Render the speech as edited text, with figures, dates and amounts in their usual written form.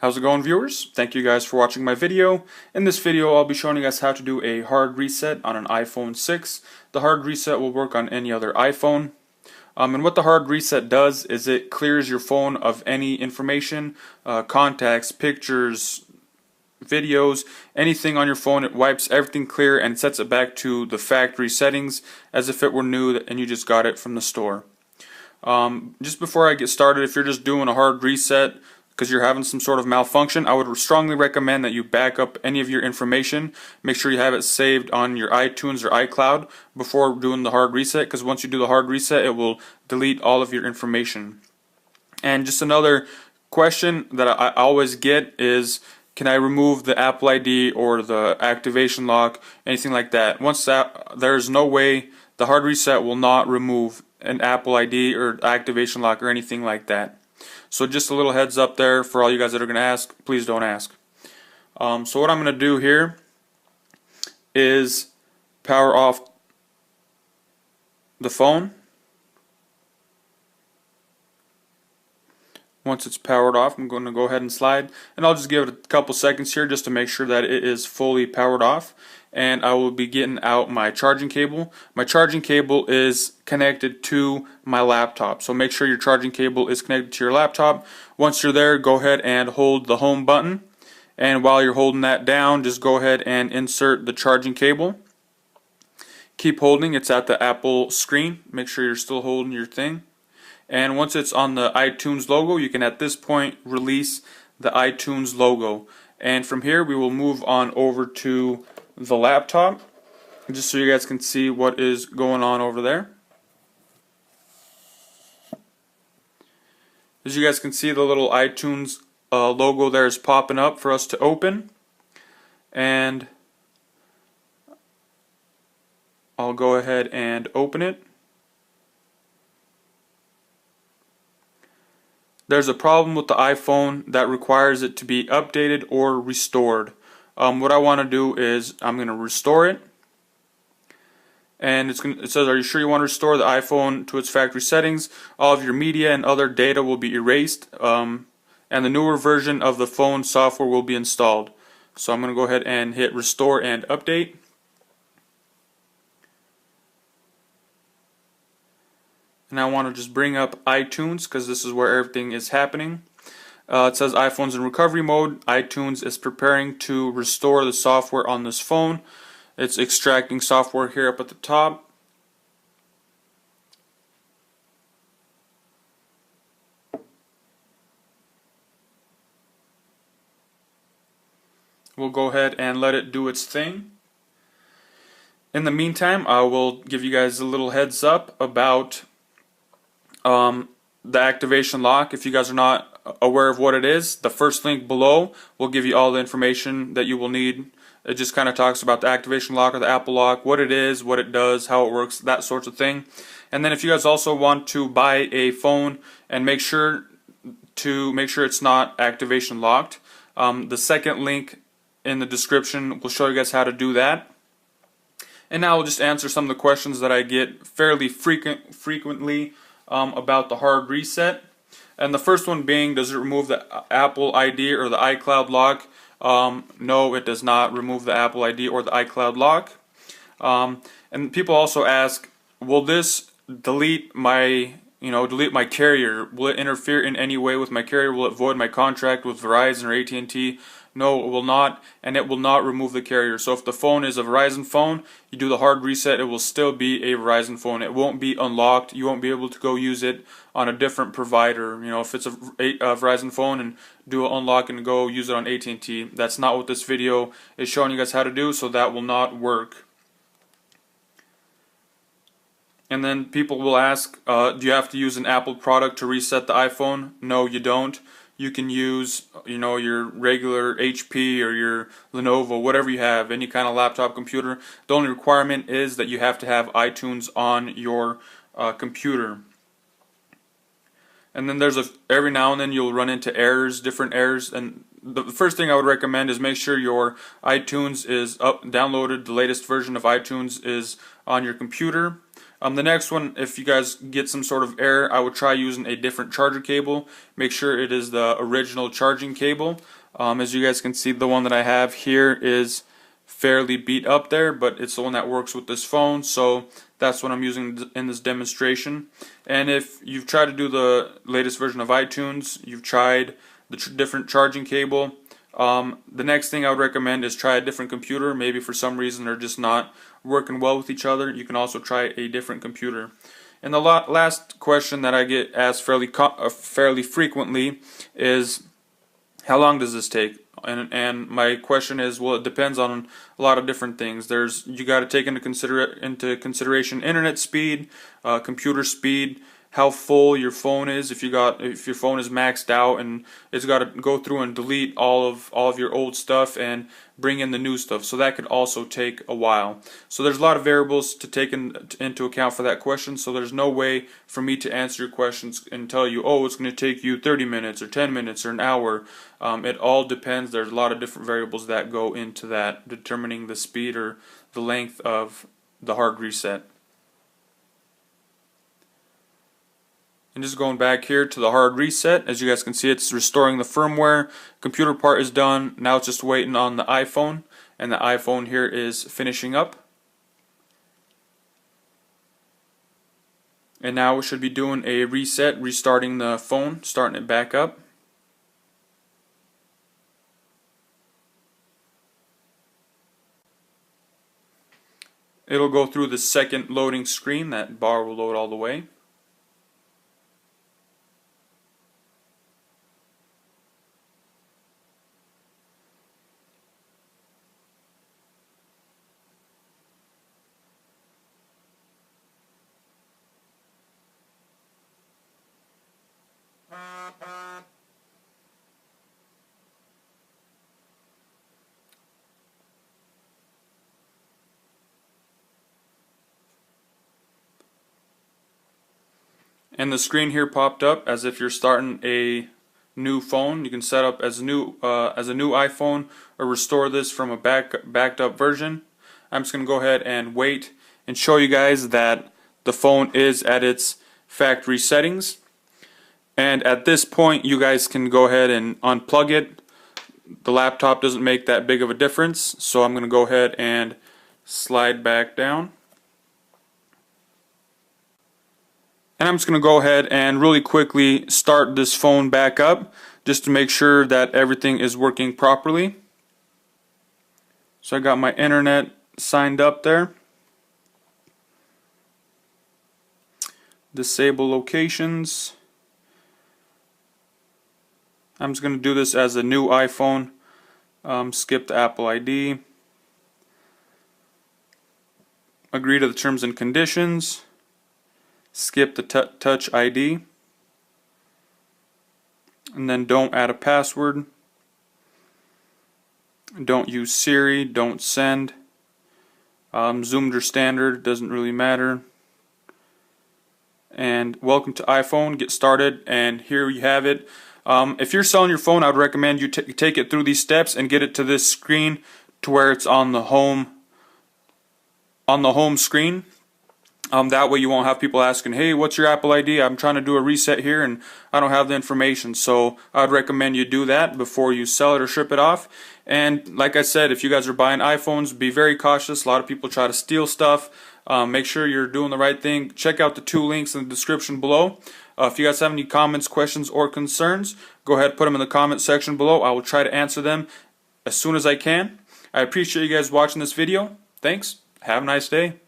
How's it going, viewers? Thank you guys for watching my video. In this video I'll be showing you guys how to do a hard reset on an iPhone 6. The hard reset will work on any other iPhone. And what the hard reset does is it clears your phone of any information, contacts, pictures, videos, anything on your phone. It wipes everything clear and sets it back to the factory settings as if it were new and you just got it from the store. Just before I get started, if you're just doing a hard reset because you're having some sort of malfunction, I would strongly recommend that you back up any of your information. Make sure you have it saved on your iTunes or iCloud before doing the hard reset, because once you do the hard reset it will delete all of your information. And just another question that I always get is, can I remove the Apple ID or the activation lock, anything like that? There's no way. The hard reset will not remove an Apple ID or activation lock or anything like that. So just a little heads up there for all you guys that are going to ask, please don't ask. So what I'm going to do here is power off the phone. Once it's powered off, I'm going to go ahead and slide, and I'll just give it a couple seconds here just to make sure that it is fully powered off. And I will be getting out my charging cable. My charging cable is connected to my laptop, so make sure your charging cable is connected to your laptop. Once you're there, go ahead and hold the home button, and while you're holding that down, just go ahead and insert the charging cable. Keep holding. It's at the Apple screen. Make sure you're still holding your thing. And once it's on the iTunes logo, you can at this point release the iTunes logo. And from here we will move on over to the laptop, just so you guys can see what is going on over there. As you guys can see, the little iTunes logo there is popping up for us to open. And I'll go ahead and open it. There's a problem with the iPhone that requires it to be updated or restored. What I want to do is I'm going to restore it, and it says, are you sure you want to restore the iPhone to its factory settings? All of your media and other data will be erased, and the newer version of the phone software will be installed. So I'm going to go ahead and hit restore and update. And I want to just bring up iTunes because this is where everything is happening. It says iPhone's in recovery mode. iTunes is preparing to restore the software on this phone. It's extracting software here up at the top. We'll go ahead and let it do its thing. In the meantime, I will give you guys a little heads up about the activation lock. If you guys are not aware of what it is, the first link below will give you all the information that you will need. It just kind of talks about the activation lock or the Apple lock, what it is, what it does, how it works, that sort of thing. And then if you guys also want to buy a phone and make sure it's not activation locked, the second link in the description will show you guys how to do that. And now I'll just answer some of the questions that I get fairly frequently about the hard reset. And the first one being, does it remove the Apple ID or the iCloud lock? No, it does not remove the Apple ID or the iCloud lock. And people also ask, will this delete my carrier? Will it interfere in any way with my carrier? Will it void my contract with Verizon or AT&T? No, it will not, and it will not remove the carrier. So if the phone is a Verizon phone, you do the hard reset, it will still be a Verizon phone. It won't be unlocked. You won't be able to go use it on a different provider. You know, if it's a Verizon phone and do an unlock and go use it on AT&T, that's not what this video is showing you guys how to do, so that will not work. And then people will ask, do you have to use an Apple product to reset the iPhone? No, you don't. You can use, your regular HP or your Lenovo, whatever you have, any kind of laptop computer. The only requirement is that you have to have iTunes on your computer. And then every now and then you'll run into errors, different errors, and the first thing I would recommend is make sure your iTunes is downloaded. The latest version of iTunes is on your computer. The next one, if you guys get some sort of error, I would try using a different charger cable. Make sure it is the original charging cable. As you guys can see, the one that I have here is fairly beat up there, but it's the one that works with this phone, so that's what I'm using in this demonstration. And if you've tried to do the latest version of iTunes, you've tried the different charging cable, the next thing I would recommend is try a different computer. Maybe for some reason they're just not working well with each other. You can also try a different computer. And the last question that I get asked fairly frequently is, how long does this take? And my question is, well, it depends on a lot of different things. You got to take into consideration internet speed, computer speed, how full your phone is. If your phone is maxed out and it's got to go through and delete all of your old stuff and bring in the new stuff, so that could also take a while. So there's a lot of variables to take into account for that question. So there's no way for me to answer your questions and tell you, oh, it's going to take you 30 minutes or 10 minutes or an hour. It all depends. There's a lot of different variables that go into that, determining the speed or the length of the hard reset. And just going back here to the hard reset, as you guys can see, it's restoring the firmware. Computer part is done. Now it's just waiting on the iPhone, and the iPhone here is finishing up. And now we should be doing a reset, restarting the phone, starting it back up. It'll go through the second loading screen. That bar will load all the way. And the screen here popped up as if you're starting a new phone. You can set up as a new iPhone or restore this from a backed up version. I'm just going to go ahead and wait and show you guys that the phone is at its factory settings. And at this point, you guys can go ahead and unplug it. The laptop doesn't make that big of a difference, so I'm going to go ahead and slide back down. And I'm just going to go ahead and really quickly start this phone back up just to make sure that everything is working properly. So I got my internet signed up there. Disable locations. I'm just going to do this as a new iPhone. Skip the Apple ID. Agree to the terms and conditions. Skip the Touch ID, and then don't add a password, don't use Siri, don't send, zoomed or standard, doesn't really matter. And welcome to iPhone, get started, and here you have it. If you're selling your phone, I would recommend you take it through these steps and get it to this screen to where it's on the home screen. That way you won't have people asking, hey, what's your Apple ID? I'm trying to do a reset here and I don't have the information. So I'd recommend you do that before you sell it or ship it off. And like I said, if you guys are buying iPhones, be very cautious. A lot of people try to steal stuff. Make sure you're doing the right thing. Check out the 2 links in the description below. If you guys have any comments, questions, or concerns, go ahead and put them in the comment section below. I will try to answer them as soon as I can. I appreciate you guys watching this video. Thanks. Have a nice day.